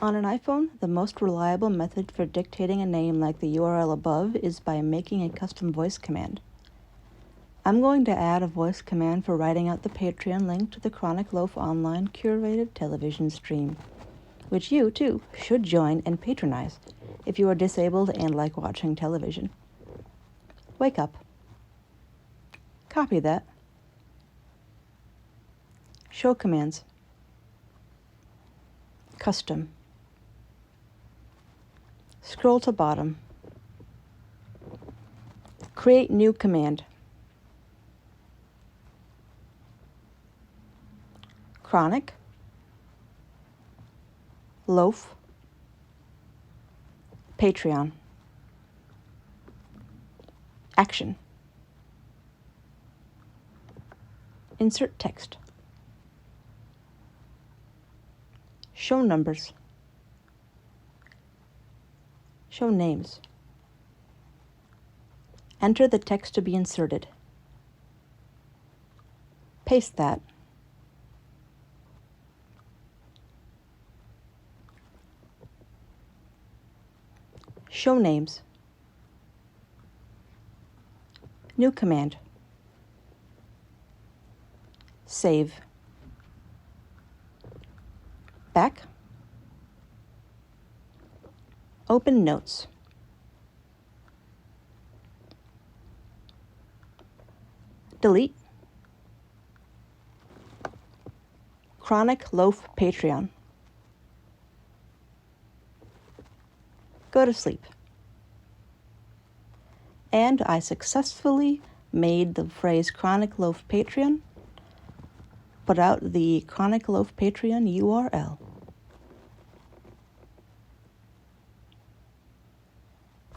On an iPhone, the most reliable method for dictating a name like the URL above is by making a custom voice command. I'm going to add a voice command for writing out the Patreon link to the Chronic Loaf Online curated television stream, which you, too, should join and patronize if you are disabled and like watching television. Wake up. Copy that. Show commands. Custom. Scroll to bottom. Create new command. Chronic. Loaf. Patreon. Action. Insert text. Show numbers. Show names. Enter the text to be inserted. Paste that. Show names. New command. Save. Back. Open Notes. Delete. Chronic Loaf Patreon. Go to sleep. And I successfully made the phrase Chronic Loaf Patreon, put out the Chronic Loaf Patreon URL.